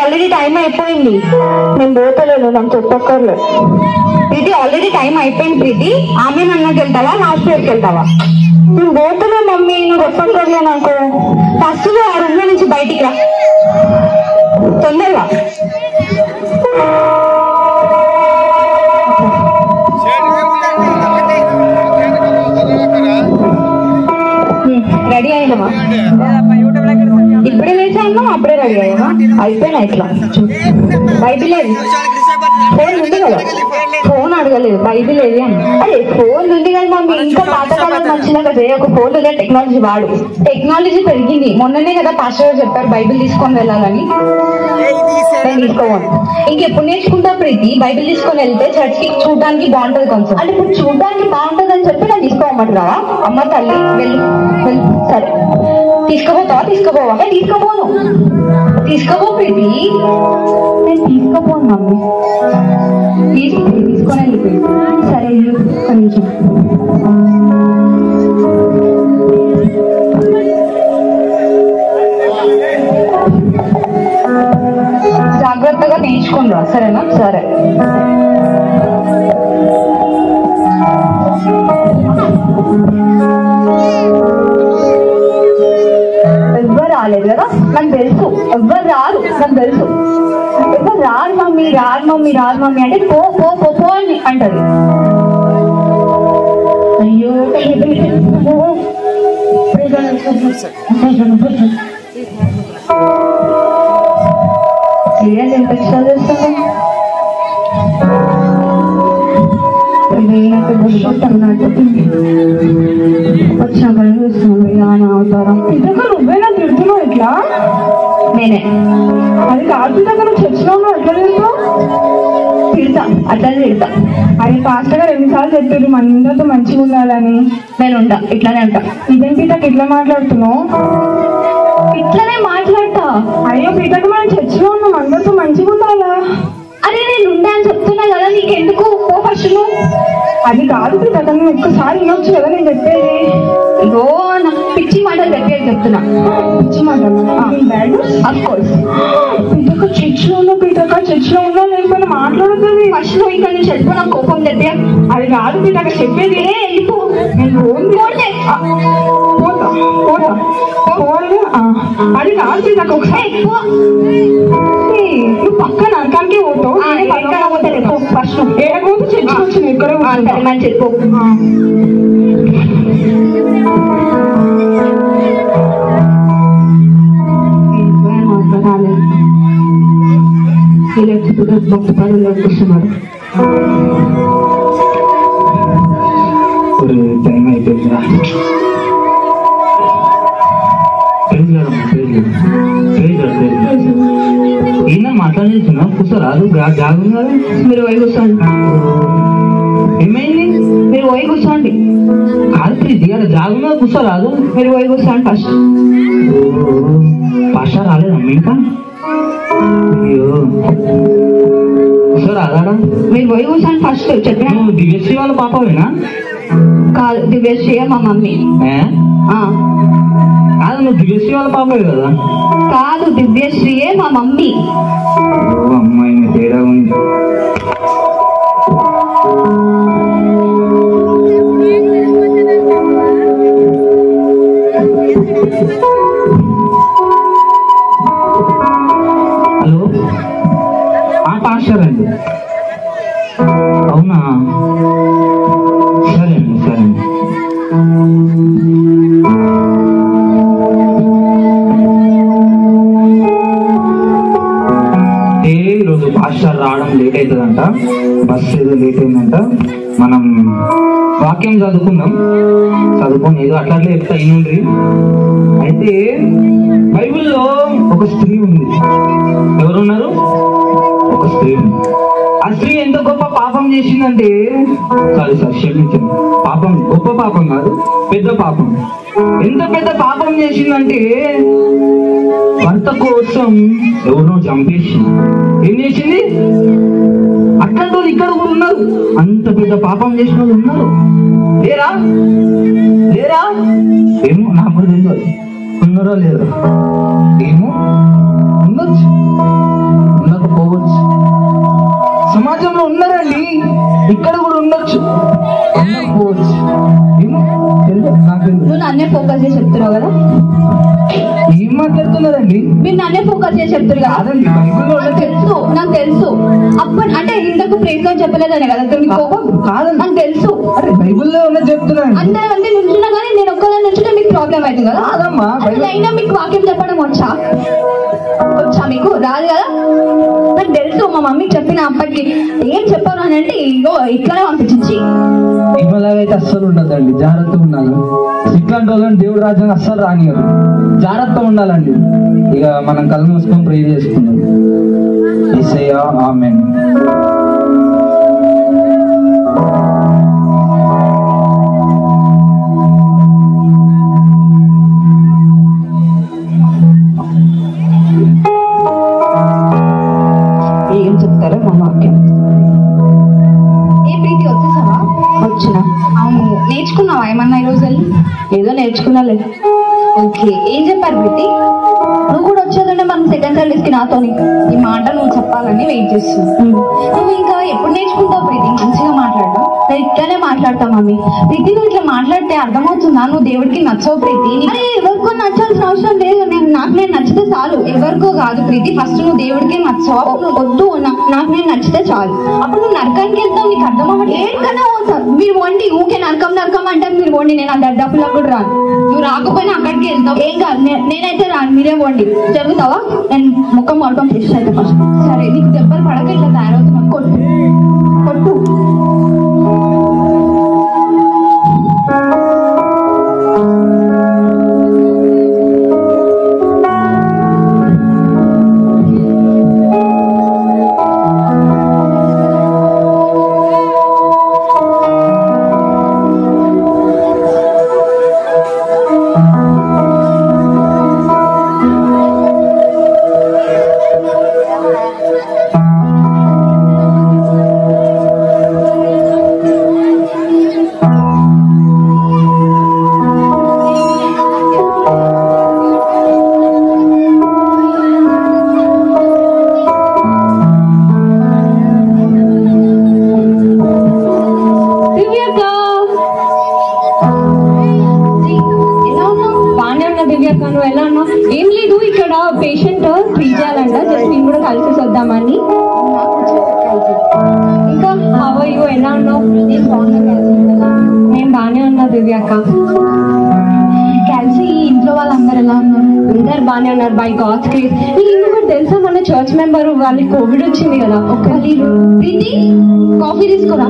Already time అయిపోయింది. నేను పోతలేదు, నాకు చెప్పక్కర్లేదు. ప్రీతి ఆల్రెడీ టైం అయిపోయింది. ప్రీతి ఆమె అన్నకి వెళ్తావా లాస్ట్ ఇయర్కి వెళ్తావా? నేను పోతలే మమ్మీ, నువ్వు చెప్పక్కర్లే నాకు. ఫస్ట్ ఆ రూమ్ నుంచి బయటికి రా తొందరగా. రెడీ అయ్యామా? ఇప్పుడే లేచాను, అప్పుడే రెడీ అయ్యామా? అయిపోయినా ఇట్లా. బైబిల్ ఏది? ఫోన్ ఉంది కదా, ఫోన్ అడగలేదు. బైబిల్ ఏది అని. అదే ఫోన్ ఉంది కదా మమ్మీ, ఇంకా పాతకాలం మంచిగా ఒక ఫోన్ లేదా టెక్నాలజీ వాడు. టెక్నాలజీ పెరిగింది. మొన్ననే కదా పాస్టర్ చెప్పారు బైబిల్ తీసుకొని వెళ్ళాలని. నేను తీసుకోవాలి. ఇంకెప్పుడు నేర్చుకుంటా ప్రీతి? బైబిల్ తీసుకొని వెళ్తే చర్చ్ కి చూడడానికి బాగుంటది కొంచెం. అంటే ఇప్పుడు చూడడానికి బాగుంటది అని చెప్పి నేను తీసుకోమంటున్నావా? అమ్మ తల్లి వెళ్ళు వెళ్ళు. సరే తీసుకోపోతావా? తీసుకోపోవా? తీసుకోపోను. తీసుకోపో ప్రీతి. నేను తీసుకోపోను మమ్మీ. తీసుకొని వెళ్ళిపోయి. సరే కొంచెం జాగ్రత్తగా నేర్చుకుందా, సరేనా? సరే. ఎవ్వరు రాలేదు కదా, నాకు తెలుసు. ఎవ్వరు రారు, నాకు తెలుసు. ఎవ్వరు రారు మమ్మీ, రారు మమ్మీ, రారు మమ్మీ అంటే పో పో పో పో అని అంటది. అయ్యో సీరియల్ ఎంత ఎక్స్ట్రా చేస్తాను. వచ్చిన చూస్తున్నాను అవతారం. ఇదొక నువ్వేనా తిడుతున్నావు ఇట్లా? నేనే. అది కాదు దగ్గర చర్చిలో ఉన్నావు, ఎట్లా తిడుతావు? తిడతా, అట్లనే తిడతా. అది పాస్టర్ గారు ఎన్నిసార్లు చెప్పారు మన అందరితో మంచిగా ఉండాలని. నేను ఉంటా, ఇట్లానే ఉంటా. ఇదేం పీతకి ఇట్లా మాట్లాడుతున్నావు? ఇట్లనే మాట్లాడతా. అయ్యో పీతకి మనం చర్చిలో ఉన్నాం, అందరితో మంచిగా ఉండాలా? అరే నేను ఉండా అని చెప్తున్నా కదా, నీకెందుకు? పో ఫస్ట్ నువ్వు. అది కాదు పీతక, నువ్వు ఒక్కసారి వినొచ్చు కదా నేను చెప్పేది. ఇగో నాకు పిచ్చి మాటలు చెప్పేది చెప్తున్నా. పిచ్చి మాటలు? అఫ్కోర్స్. పీతక చర్చిలో ఉన్నావు, పీతక చర్చిలో ఉన్నావు లేకపోయినా మాట్లాడుతుంది. ఫస్ట్ నువ్వు ఇక్కడ నుంచి వెళ్ళిపో, నాకు కోపం తెప్పే. అది కాదు పీతక చెప్పేది. వెళ్ళిపో. నేను పోతే పోతా పోతా పోలే. అది కాదు పీతక, ఒకసారి నువ్వు పక్క నరకానికి పోతావు. ఫస్ట్ ఏడకపోతే చర్చికి వచ్చిన ఇక్కడ మంచి చెప్పు. టైం అయిపోయిందా? ఈయన మాట్లాడేస్తున్నా కూర్చోరాదు, జాగు కదా. మీరు పోయి కూర్చోండి. ఏమైంది? మీరు పోయి కూర్చోండి. కాదు ప్రీతి, అక్కడ జాగుగా కూర్చోరాదు. మీరు పోయి కూర్చోండి ఫస్ట్. పాషా రాలేదమ్మా ఇంకా? అయ్యో కూర్చోరాదా? మీరు పోయి కూర్చోండి ఫస్ట్. చెప్పిన దివ్యశ్రీ వాళ్ళ పాపవేనా? కాదు, దివ్యశ్రీ మా మమ్మీ. కాదు నువ్వు దివ్యశ్రీ వాళ్ళ పాపవే కదా? కాదు, దివ్యశ్రీయే మా మమ్మీ. అమ్మాయి తేడా ఉంది. హలో పాస్టర్ అండి. అవునా? సరే అండి, సరే అండి. ఈరోజు పాస్టర్ రావడం లేట్ అవుతుందంట, బస్ ఏదో లేట్ అయిందంట. మనం వాక్యం చదువుకుందాం. చదువుకొని ఏదో అట్లా చెప్తా అయినండ్రి. అయితే బైబిల్లో ఒక స్త్రీ ఉంది. ఎవరున్నారు? ఒక స్త్రీ ఉంది. ఆ స్త్రీ ఎంత గొప్ప పాపం చేసిందంటే, సారీ క్షమించండి, పాపం గొప్ప పాపం కాదు, పెద్ద పాపం. ఎంత పెద్ద పాపం చేసిందంటే భర్త కోసం ఎవరినో చంపేసింది. ఏం చేసింది? అట్లాంటి వాళ్ళు ఇక్కడ కూడా ఉన్నారు. అంత పెద్ద పాపం చేసిన వాళ్ళు ఉన్నారు. లేరా? లేరా? ఏమో నాకు కూడా తెలియదు. ఉన్నారో లేదో ఏమో, ఉండొచ్చు. సమాజంలో ఉన్నారండి, ఇక్కడ కూడా ఉండొచ్చు. నువ్వు నన్నే ఫోకస్ చేసి చెప్తున్నావు కదా. ఏం మాట్లాడుతున్నారండి మీరు? నన్నే ఫోకస్ చేసి చెప్తారు కాదండి, బైబిల్లో తెలుసు, నాకు తెలుసు. అప్పుడు అంటే ఇంతకు ప్రేమ చెప్పలేదనే కదా కోపం కాదండి, నాకు తెలుసు. అరే బైబిల్లో ఉన్నది చెప్తున్నాను. అందరూ నుంచున్నా కానీ నేను ఒక్కదాన్ని నుంచుంటే మీకు ప్రాబ్లం అవుతుంది కదా. కాదమ్మా, అయినా మీకు వాక్యం చెప్పడం వచ్చా మీకు? రాదు కదా. నాకు తెలుసు, మా మమ్మీకి చెప్పిన అప్పటికి ఏం చెప్పాను అని అంటే ఇగో ఇట్లానే పంపించి. ఇవాళైతే అస్సలు ఉండదండి, జాగ్రత్తగా ఉండాలి. ఇట్లాంటి వాళ్ళని దేవుడు రాజ్యాన్ని అస్సలు రానియరు, జాగ్రత్తగా ఉండాలండి. ఇక మనం కళ్ళు మూసుకొని ప్రే చేసుకున్నాం. యేసయ్యా ఆమేన్. ఏం చెప్తారో మా వాక్యం. ఏ ప్రీతి వచ్చేసావా? వచ్చినా. అవును, నేర్చుకున్నావా ఏమన్నా ఈరోజు వెళ్ళి? ఏదో నేర్చుకున్నాలే. ఓకే, ఏం చెప్పారు ప్రీతి? నువ్వు కూడా వచ్చేదంటే మనం సెకండ్ సర్వీస్కి నాతోని ఈ మాట నువ్వు చెప్పాలని వెయిట్ చేస్తున్నావు. నువ్వు ఇంకా ఎప్పుడు నేర్చుకుంటావు ప్రీతి మంచిగా మాట్లాడడం? నేను ఇట్లానే మాట్లాడతా మమ్మీ. ప్రీతి నువ్వు ఇట్లా మాట్లాడితే అర్థమవుతుందా నువ్వు దేవుడికి నచ్చవు ప్రీతి? అరే ఎవరికో నచ్చాల్సిన అవసరం లేదు, నాకు నేను నచ్చితే చాలు. ఎవరికో కాదు ప్రీతి, ఫస్ట్ నువ్వు దేవుడికి నచ్చావు. వద్దు, నాకు నేను నచ్చితే చాలు. అప్పుడు నువ్వు నరకానికి వెళ్తావు, నీకు అర్థం అవ్వట్లేదు. ఏడుకన్నా మీరు వండి ఊకే నరకం నరకం అంటే మీరు వండి, నేను ఆ డబ్బులకు కూడా రాను. నువ్వు రాకపోయినా అక్కడికి వెళ్తావు, ఏం కాదు. నేనైతే రాను, మీరే వండి. జరుగుతావా? నేను ముఖం మొత్తం ఫ్రెష్ అయితే ఫస్ట్. సరే, నీకు దెబ్బలు పడక ఇట్లా తయారవుతున్నా. కొట్టు కొట్టు. ఏం లేదు, ఇక్కడ పేషెంట్ ట్రీట్ చేయాలంట, జస్ట్ నేను కూడా కలిసి వద్దామని. ఇంకా హౌ ఆర్ యు? ఎలా ఉన్నావు? నేను బాగానే ఉన్నా దివ్యాక. కలిసి ఇంట్లో వాళ్ళందరూ ఎలా ఉన్నారు? అందరు బాగానే ఉన్నారు బై గాడ్స్ గ్రేస్. నీకు ఇంకొకటి తెలుసా, మన చర్చ్ మెంబర్ వాళ్ళకి కోవిడ్ వచ్చింది కదా. ప్రీతి కాఫీ తీసుకురా.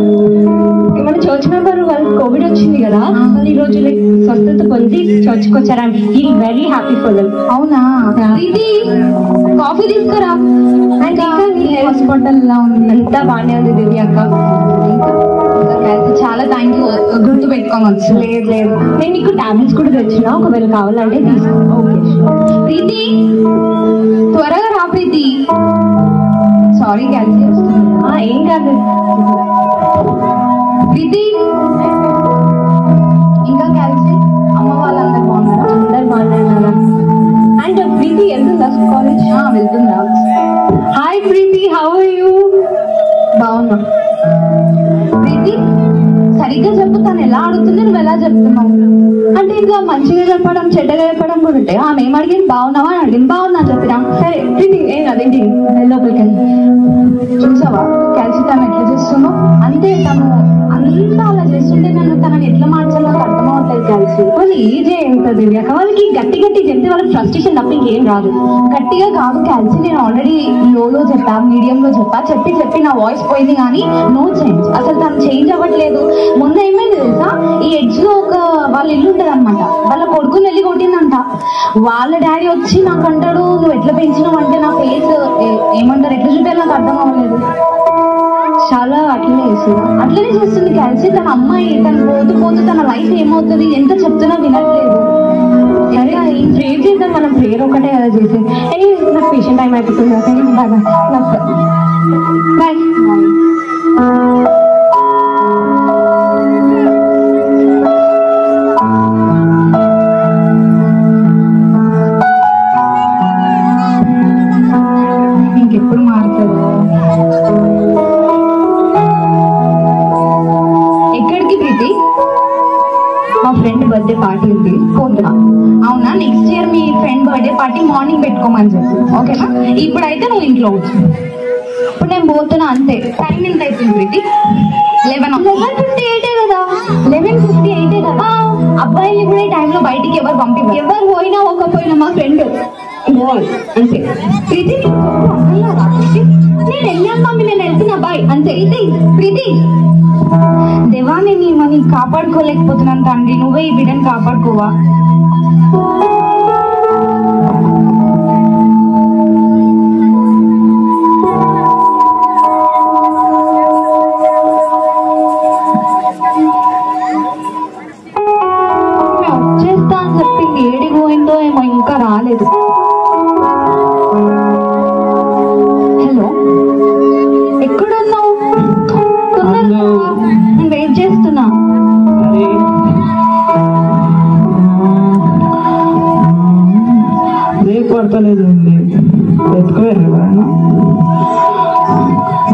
మన చర్చ్ మెంబర్ వాళ్ళకి కోవిడ్ వచ్చింది కదా, వాళ్ళు ఈ రోజు స్వస్థత పొంది చర్చ్కి వచ్చారు. I'm very happy for them. అవునా? ప్రీతి కాఫీ తీసుకురా. అండ్ ఇంకా నీ హాస్పిటల్ లా ఉంది? అంతా బాగానే ఉంది దివ్యాక. చాలా థ్యాంక్ యూ, గుర్తు పెట్టుకోవచ్చు. లేదు లేదు, నేను నీకు టాబ్లెట్స్ కూడా తెచ్చిన, ఒకవేళ కావాలంటే తీసుకో. ఓకే ప్రీతి, త్వరగా రా ప్రీతి. సారీ క్యాన్సీ వస్తుంది. ఏం కాదు ప్రీతి. ఇంకా క్యాన్సీ అమ్మ వాళ్ళందరూ బాగున్నారా? అందరు బాగున్నారా? అండ్ ప్రీతి వెళ్తుందా కాలేజ్? వెళ్తుందా? Hi Preethi, how are you? బాగున్నా. ప్రీతి సరిగ్గా చెప్పు, తను ఎలా అడుగుతుంది నువ్వు ఎలా చెప్తున్నావు? అంటే ఇంకా మంచిగా చెప్పడం చెడ్డగా చెప్పడం కూడా ఉంటాయి. ఆమె ఏం అడిగింది? బాగున్నావా అని అడిగింది. బాగున్నా చెప్పినా. సరే ప్రీతి ఏం అదేంటి లోపలికి వెళ్ళి చూసావా క్యాల్సి తను ఎట్లా చేస్తున్నావు? అంతే, తను అంతా అలా చేస్తుంటే నన్ను తనని ఎట్లా మార్చాలో నాకు అర్థం అవ్వట్లేదు. క్యాల్సి వాళ్ళు ఏజ్ ఎంత దివ్యాక, వాళ్ళకి గట్టి గట్టి చెప్తే వాళ్ళకి ఫ్రస్ట్రేషన్ తప్ప ఇంకేం రాదు. గట్టిగా కాదు క్యాల్సి, నేను ఆల్రెడీ లోలో చెప్పా, మీడియంలో చెప్పి చెప్పి నా వాయిస్ పోయింది కానీ నో చేంజ్. అసలు తను చేంజ్ అవ్వట్లేదు. మొన్న ఏమైంది తెలుసా, ఈ ఎడ్జ్ లో ఒక వాళ్ళ ఇల్లు ఉంటది అనమాట, వాళ్ళ కొడుకుని వెళ్ళి కొట్టిందంట. వాళ్ళ డాడీ వచ్చి నాకు అంటాడు, నువ్వు ఎట్లా పెంచినావు అంటే నా ఫేస్ ఏమంటారు ఎట్లా చూపారు నాకు అర్థం అవ్వలేదు. చాలా అట్లనే చేస్తుంది క్యాల్సి. తన అమ్మాయి తను పోతూ పోతూ తన లైఫ్ ఏమవుతుంది ఎంత చెప్తున్నా వినట్లేదు. సరే ప్రేర్ చేద్దాం మనం, ప్రేయర్ ఒకటే కదా చేసేది. నాకు పేషెంట్ టైం అయిపోతుంది. Bye bye. ఇంకెప్పుడు మారుతుంది? పడుకోమని చెప్పి, ఓకేనా? ఇప్పుడైతే నువ్వు ఇంట్లో వచ్చు. ఇప్పుడు నేను పోతున్నా అంతే. టైం ఎంత అవుతుంది ప్రీతి? 11:58 కదా. 11:58 కదా. అబ్బాయిని కూడా ఈ టైంలో బయటికి ఎవరు పంపివ్వరు. ఎవరు పోయినా ఒకపోయినా మా ఫ్రెండ్ అంతే. ప్రీతి నేను వెళ్ళాను మమ్మీ, నేను వెళ్తున్నా బాయ్ అంతే. ప్రీతి దేవా, నేను మనీ కాపాడుకోలేకపోతున్నాను తండ్రి, నువ్వే ఈ బిడ్డని కాపాడుకోవా. వచ్చేస్తా అని చెప్పింది, ఏడికి పోయిందో ఏమో, ఇంకా రాలేదు. హలో, ఎక్కడున్నావు? నేను వెయిట్ చేస్తున్నా. బ్రేక్ పడతలేదు, ఎత్తుకోయారు ఎవరైనా?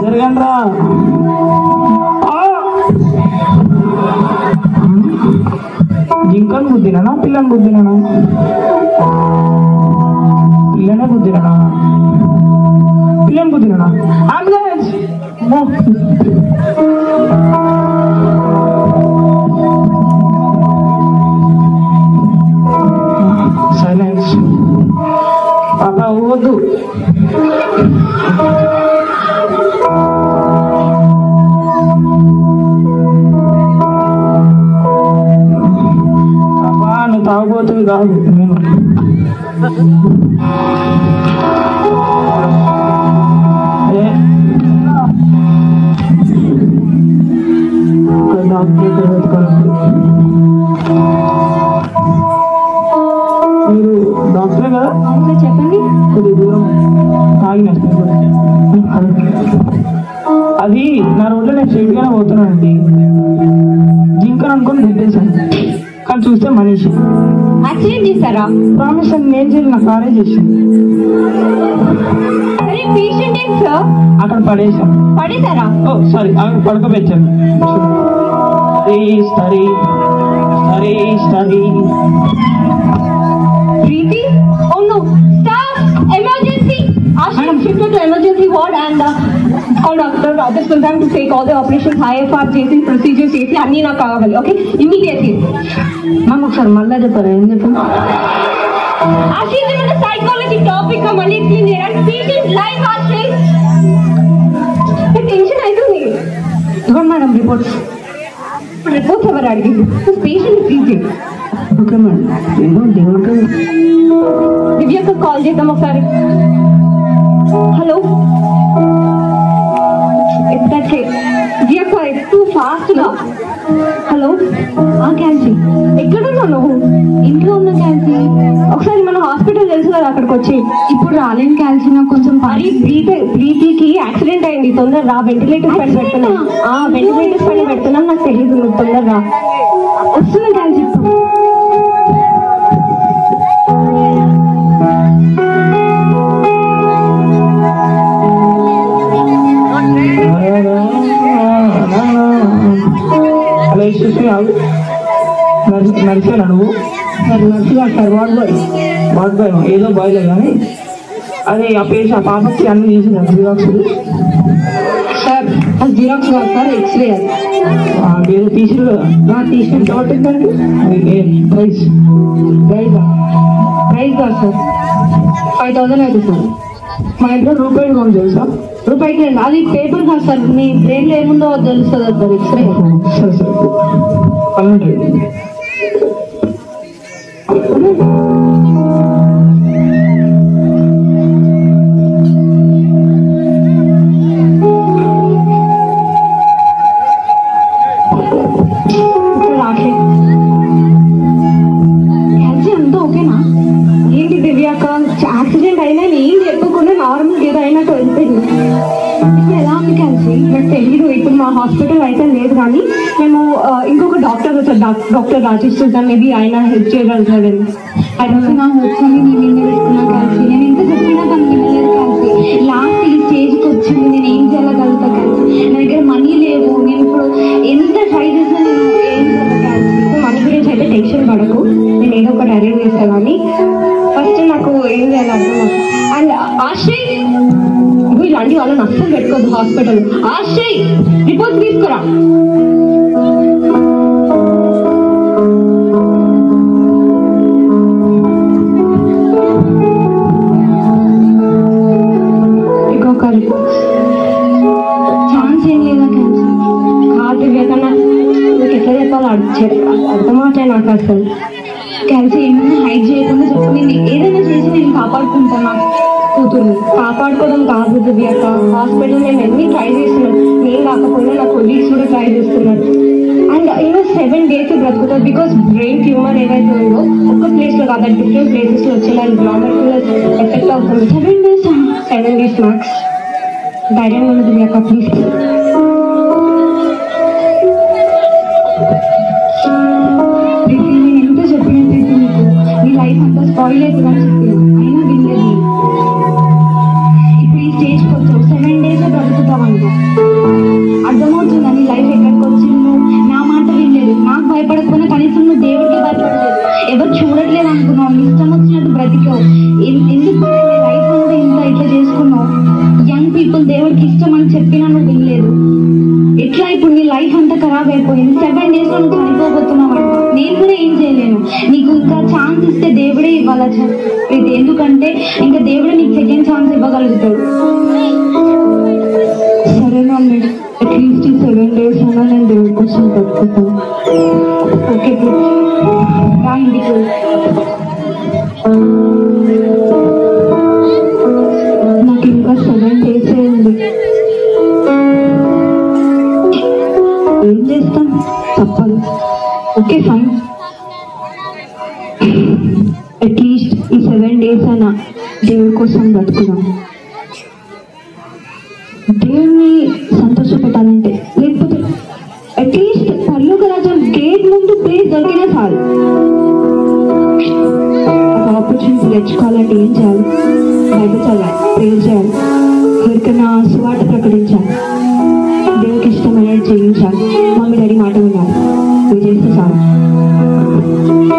జరగండి రా. జింకను గుద్దినా పిల్లని గుద్దినా? పిల్లనే గుద్దినా? పిల్లని గుద్దినా? అంబులెన్స్! సైలెన్స్. పాప ఊవద్దు. పాప నువ్వు తాగుబోతుంది కాదు, నేను మీరు డాక్టరే కదా? చెప్పండి. కొద్ది దూరం ఆగిన అది నా రోడ్లో నేను స్ట్రైట్గానే పోతున్నానండి. జింకను అనుకుని గుద్దేశాను, కానీ చూస్తే మనిషి. యాక్సిడెంట్ చేశారా? ప్రామిస్ అని నేను చేసి నా కారే చేసింది. పేషెంట్ ఏం సార్? అక్కడ పడేశాను. పడేశారా? ఓ సారీ, అక్కడ పడుకోబెట్టాను. ప్రీతి, oh no, staff, emergency. Ashram shifted to emergency ward and call Dr. Rajesh Sultan to take all the operations, IFR చేసి procedures చేసి అన్నీ నాకు కావాలి, ఓకే? ఇమీడియట్లీ. మాకు ఒకసారి మళ్ళీ చెప్పారు, ఏం చెప్పాను? ఆశీష్ మన సైకాలజీ టాపిక్ మళ్ళీ ఎక్స్ప్లెయిన్ చేయాలి. పేషెంట్ లైఫ్ ఆశీష్, టెన్షన్ అవుతుంది. ఇవ్వండి మేడం రిపోర్ట్స్. రిపోర్ట్స్ ఎవరు అడిగింది? Patient breathing. ఓకే మేడం, ఏదో దేవుడికి దివ్యకు కాల్ చేద్దాం ఒకసారి. హలో, ఎత్తట్లే దివ్యక్క, ఎక్కువ ఫాస్ట్గా. హలో, క్యాన్సీ ఎక్కడున్నావు నువ్వు? ఇంట్లో ఉన్న క్యాన్సీ. ఒకసారి మన హాస్పిటల్ తెలుసు కదా, అక్కడికి వచ్చి. ఇప్పుడు రాలేని క్యాన్సీ, నాకు కొంచెం మరి ప్రీతికి యాక్సిడెంట్ అయింది, తొందర రా. వెంటిలేటర్స్ పైన పెడుతున్నాం, వెంటిలేటర్స్ పైన పెడుతున్నాం, నాకు తెలియదు, నువ్వు తొందర రా. వస్తున్నా క్యాన్సీ. అలా ఇష్యూస్ నడిచాను నువ్వు? నడిచిగా సార్, వార్డ్ బాయ్ ఏదో బాయ్లే కానీ అది ఆ పేషెంట్ ఆ పాపకి అన్ని చేసింది జిరాక్స్. సార్ అది జిరాక్స్ కాదు సార్, ఎక్స్రే. ఏదో తీసిరు కదా? తీసి ఎంత పట్టిందండి? ప్రైస్ కాదు సార్, 5,000 అవుతుంది సార్. మా ఇంట్లో రూపాయలు కొంచెం తెలుసా? రూపాయికి రండి. అది పేపర్ కాదు సార్, మీ బ్రెయిన్లో ఏముందో తెలుస్తుంది సార్, ఎక్స్రే. సరే సరే, పన్నెండు. యాక్సిడెంట్ అయినా ఏం చెప్పకుండా నార్మల్ ఏదో అయినట్టు వెళ్ళిపోయింది. ఇప్పుడు ఎలా ఉంది క్యాన్సీ? నాకు తెలియదు. ఇప్పుడు మా హాస్పిటల్ అయితే లేదు, కానీ మేము ఇంకొక డాక్టర్ వచ్చారు, డాక్టర్ రాజేష్ సుల్తాన్, మేబీ ఆయన హెల్ప్ చేయగలుగుతాడని. అయితే నా హోప్స్ అని నేను నిన్న పెట్టుకున్నా క్యాన్సీ. నేను ఎంత చెప్పినా తను వినలేదు క్యాన్సీ. లాస్ట్ ఈ స్టేజ్కి వచ్చింది, నేను ఏం చేయగలుగుతా క్యాన్సీ? నా దగ్గర మనీ లేవు, నేను ఇప్పుడు ఎంత ట్రై చేసినా నేను ఏం చేయలేదు క్యాన్సీ. మనీ గురించి అయితే టెన్షన్ పడకు, నేను ఏదో ఒకటి అరేంజ్ చేస్తాను, కానీ ఫస్ట్ నాకు ఏం చేయాలి అర్థం. అలాంటి వాళ్ళని అస్సలు పెట్టుకోవద్దు హాస్పిటల్. ఆశ్రయ్ రిపోర్ట్స్ తీసుకురా. ఇంకొక రిపోర్ట్స్ ఛాన్స్ ఏం లేదా క్యాన్సర్ కాదు కన్నా నీకు ఎట్లా చెప్పాలో అర్థమవుతాయి నాకు. అసలు క్యాన్సర్ ఏమైనా హైడ్ చేయకుండా చెప్పు, నేను ఏదైనా చేసి నేను కాపాడుకుంటాను. కూతురు కాపాడుకోవడం కాదు దివ్యక్క, హాస్పిటల్ నేను ఎన్ని ట్రై చేస్తున్నాను. నేను కాకపోయినా నా కొలీగ్స్ కూడా ట్రై చేస్తున్నారు. అండ్ 7 days బ్రతుకుతారు. బికాస్ బ్రెయిన్ ట్యూమర్ ఏదైతే ఉందో ఒక్క ప్లేస్లో కాదు, డిఫరెంట్ ప్లేసెస్లో వచ్చేలాంటి గ్లామర్ ఎఫెక్ట్ అవుతుంది. 7 days మ్యాక్స్. ధైర్యం ఉండదు దివ్యక్క, ప్లీజ్. నేను ఎంత చెప్పినట్టు నీకు నీ లైఫ్ అంతా స్పాయిల్ అవుతుందని చెప్పిన, అయినా వినలేదు. ఇప్పుడు ఈ స్టేజ్కి వచ్చావు, 7 days బ్రతుకుతావంట. అర్థమవుతుందా నీ లైఫ్ ఎక్కడికి వచ్చిందో? నా మాట వినలేదు, నాకు భయపడకపోయినా కనీసం నువ్వు దేవుడికి భయపడలేదు. ఎవరు చూడట్లేదు అనుకున్నావు, ఇష్టం వచ్చినట్టు బ్రతికావు. ఎందుకు లైఫ్ అంతా ఇంత ఇట్లా చేసుకున్నావు? యంగ్ పీపుల్ దేవుడికి ఇష్టం అని చెప్పినా నువ్వు వినలేదు. ఎట్లా ఇప్పుడు నీ లైఫ్ అంతా ఖరాబ్ అయిపోయింది. 7 days లో నువ్వు చనిపోబోతున్నావు. నేను కూడా ఏం చేయలేను. నీకు ఇంకా ఛాన్స్ ఇస్తే దేవుడే ఇవ్వాలా ఇది, ఎందుకంటే ఇంకా దేవుడే నీకు సెకండ్ ఛాన్స్ ఇవ్వగలుగుతాడు. సరేనా మేడం, అట్లీస్ట్ ఈ 7 days అయినా నేను దేవుడి కోసం బతుకుతాను. ఓకే రా ఇంటికి. నాకు ఇంకా 7 days ఉంది. ఏం చేస్తాం, తప్పదు. ఓకే ఫైన్, అట్లీస్ట్ ఈ 7 days అయినా దేవుడి కోసం బ్రతుకుదాం. దేవుడిని సంతోషపెట్టాలంటే, లేకపోతే అట్లీస్ట్ పరలోక రాజ్యం గేట్ ముందు ప్లేస్ దొరికినా చాలు. ఆ ఆపర్చునిటీ తెచ్చుకోవాలంటే ఏం చేయాలి? బైబిల్ చదవాలి, ప్రేయర్ చేయాలి, ఎవరికైనా సువార్త ప్రకటించాలి, దేవుడికి ఇష్టమైన చేయించాలి, మమ్మీ డాడీ మాట వినాలి. ఇవి చేస్తే చాలు.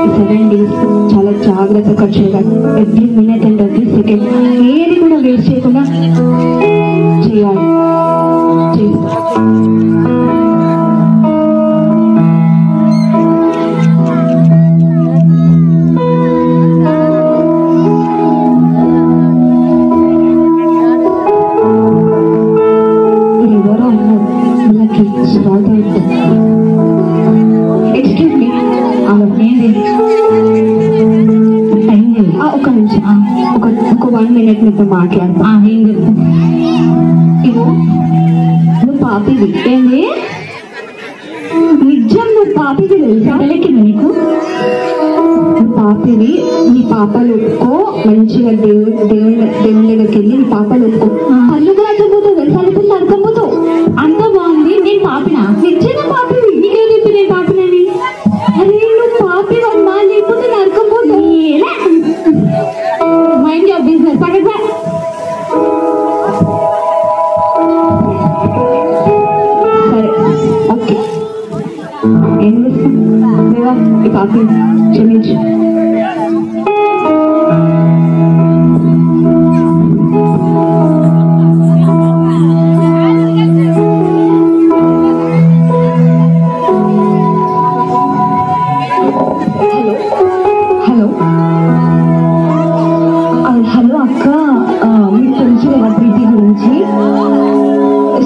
ఈ 7 days చాలా జాగ్రత్తగా ఖర్చు చేయాలి. Every minute and every second ఏది కూడా వేస్ట్ చేయకుండా చేయాలి. ఎవరో అన్నారు వీళ్ళకి స్వాగ. ఎక్స్క్యూజ్ మీ, ఒక నిమిషం, ఒక 1 minute మీతో మాట్లాడతా. ఏం చెప్తా? ఇగో నువ్వు పాపిది. ఏంటి నిజం? నువ్వు పాపిది తెలుసా? తెలియదు నీకు? నువ్వు పాపిది. నీ పాపాలు ఒప్పుకో, మంచిగా దేవుని దగ్గరికి వెళ్ళి నీ పాపాలు ఒప్పుకో. పళ్ళు రాకపోతావు తెలుసా? ఇప్పుడు నరకపోతావు. అంత బాగుంది. నేను పాపినా? నిజంగా పాపివి. నీకే చెప్పి నేను పాపినని? అరే నువ్వు పాపి అమ్మా, లేకపోతే నరకపోతావు. Mind your business. పడగా సరే, ఓకే. ఏం చేస్తాం? దేవా ఈ పాపి క్షమించు. హలో అక్క, మీకు తెలుసు కదా ప్రీతి గురించి.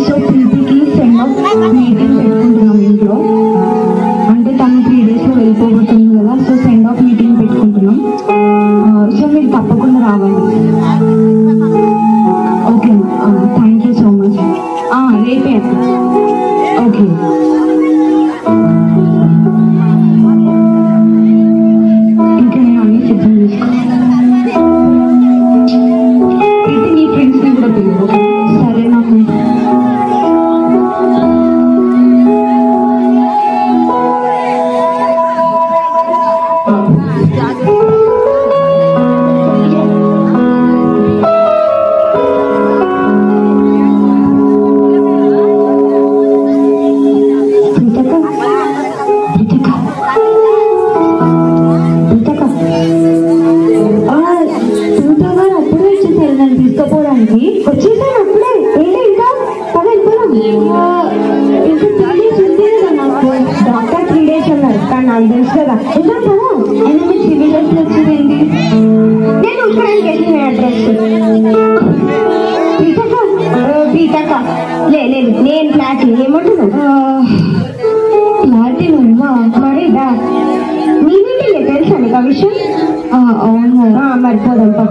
సో ప్రీతికి సెండ్ ఆఫ్ మీటింగ్ పెట్టుకుంటున్నాం ఇంట్లో. అంటే తను 3 days లో వెళ్ళిపోబోతుంది కదా, సో సెండ్ ఆఫ్ మీటింగ్ పెట్టుకుంటున్నాం. సో మీరు తప్పకుండా రావాలి. Okay, thank you so much. రేపే అక్క. ఓకే. ఇంకా నేను అన్ని సిద్ధం చేసుకోవాలి. నీ ఫ్రెండ్స్ ని కూడా పిలువు. సరే నాకు తీసుకుపోవడానికి వచ్చేసాను అప్పుడే. డాక్టర్ 3 days అన్నారు కానీ నాకు తెలుసు కదా అయినా మీ సివిల్ డ్రెస్ వచ్చింది నేను ఉక్కడానికి వెళ్ళిన అడ్రస్ బీటక లేదు నేను ఫ్లాట్ ఏమంటున్నావు ఫ్లాట్ నువ్వా మరిదా నేనేంటి తెలుసా నీకు ఆ విషయం అవును మరిపోదమ్మా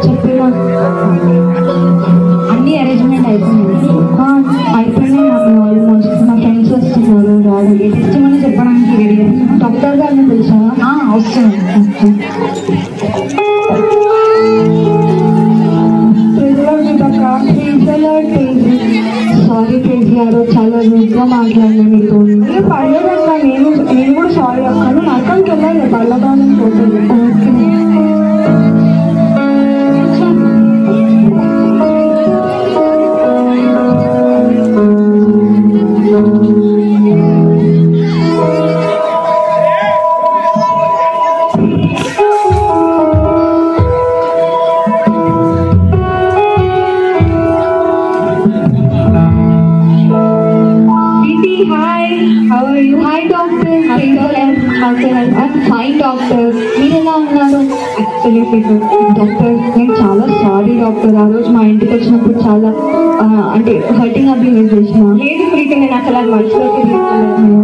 చెప్పినా అన్ని అరేంజ్మెంట్ అయిపోయినాయి నాకు ఆల్మోస్ట్ నా ఫ్రెండ్స్ వస్తున్నారు రావాలి టెస్ట్ ఏమన్నా చెప్పడానికి రెడీ డాక్టర్ గారిని తెలుసా వస్తున్నాను సారీ ప్రేజ్ గారు చాలా రూట్గా మాట్లాడినాను మీతో పర్లేదక్క నేను కూడా సారీ అక్కను నరకానికి వెళ్ళాలి పర్లదానం పోతుంది ఓకే డాక్టర్ నేను చాలా సారీ డాక్టర్ ఆ రోజు మా ఇంటికి వచ్చినప్పుడు చాలా అంటే హర్టింగ్ బిహేవ్ చేసిన లేదు ప్రీతి నేను అసలు అది మనసులోకి తీసుకోలేదు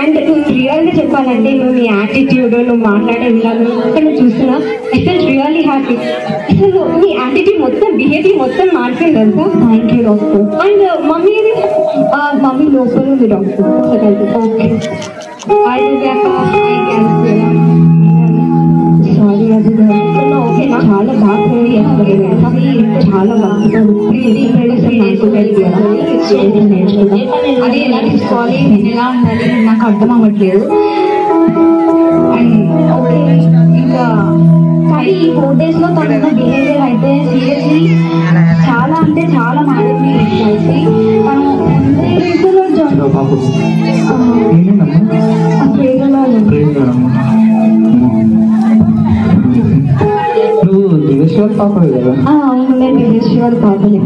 అండ్ రియల్గా చెప్పాలంటే నువ్వు నీ యాటిట్యూడ్ నువ్వు మాట్లాడే విధానం ఇక్కడ చూస్తున్నా అసలు రియల్లీ హ్యాపీ అసలు నీ యాటిట్యూడ్ మొత్తం బిహేవియర్ మొత్తం మారిపోయింది తెలుసా thank you doctor and mummy లోపల ఉంది డాక్టర్ ఓకే సారీ అది ఓకే చాలా బాగా ట్రై చేస్తారు చాలా బాగా నేర్చుకుంటాం అది ఎలా తీసుకోవాలి నేను ఎలా ఉండాలి నాకు అర్థం అవ్వట్లేదు అండ్ ఓకే ఇంకా కానీ ఈ 4 days లో తన బిహేవియర్ అయితే సీరియస్లీ చాలా అంటే చాలా మారింది కలిసి నువ్వు దివేశ్వర్ పాపే కదా అవును నేను దివేశ్వర్ పాపని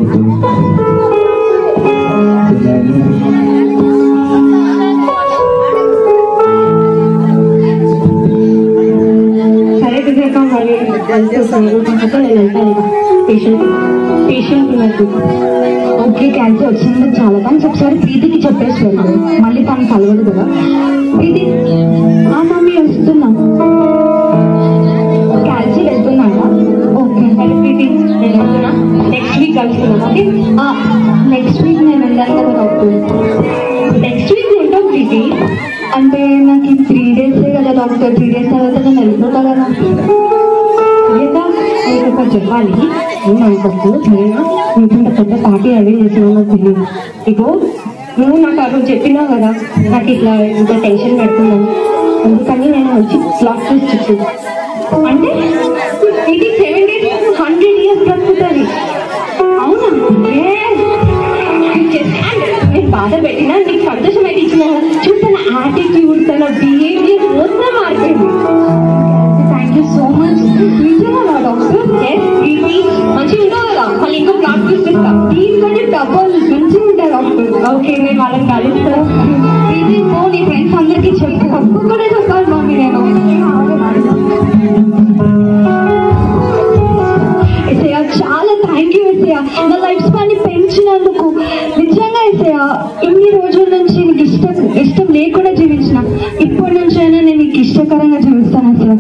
సరే వివేక మరి నేను వెళ్తాను పేషెంట్ నాకు ఓకే క్యాన్సర్ వచ్చింది చాలా థ్యాంక్స్ ఒకసారి ప్రీతికి చెప్పేసి వెళ్తాను మళ్ళీ తను కలవదు కదా ప్రీతి మమ్మీ వస్తున్నా క్యాన్సర్ వెళ్తున్నాడా ఓకే ప్రీతి నేను వెళ్తున్నా నెక్స్ట్ వీక్ కలుస్తున్నాను ఓకే నెక్స్ట్ వీక్ నేను వెళ్ళాను కదా డాక్టర్ నెక్స్ట్ వీక్ ఉంటాం ప్రీతి అంటే నాకు 3 days కదా డాక్టర్ 3 days తర్వాత నేను వెళ్ళిపోతా కదా లేదా ఒకటి చెప్పాలి నేను అనుకోకు సరేనా ఇంత పెద్ద పార్టీ అరేంజ్ చేసినా నాకు తెలియదు ఇగో నువ్వు నాకు అప్పుడు చెప్పినావు కదా నాకు ఇట్లా ఇంత టెన్షన్ పెడుతున్నాను అందుకని నేను వచ్చి బ్లాక్ ట్విస్ట్ ఇచ్చింది అంటే ఇది 7 days 100 years బ్రతుకుతుంది అవునా నేను బాధ పెట్టినా నీకు సంతోషం అయితే ఇచ్చిన చూస్తున్న యాటిట్యూడ్ తన బిహేవియర్ మొత్తం మారిపోయింది థ్యాంక్ యూ సో మచ్ నిజంగా డాక్టర్ మంచిగా ఉంటావు కదా మళ్ళీ ఇంకో ప్లాట్ చూపిస్తా దీనికంటే డబ్బులు మంచిగా ఉంటాయి డాక్టర్ ఓకే నేను వాళ్ళని కలుస్తాను ఇది నీ ఫ్రెండ్స్ అందరికీ చెప్పు ఒక్కొక్కడే చెప్పాలి మమ్మీ నేను ఎస్ఐ చాలా థ్యాంక్ యూ ఎస్ఐ నా లైఫ్ స్పాన్ని పెంచినందుకు నిజంగా ఎస్ఐ ఇన్ని రోజుల నుంచి నీకు ఇష్టం లేకుండా జీవించిన ఇప్పటి నుంచైనా నేను నీకు ఇష్టకరంగా జీవిస్తాను అసలు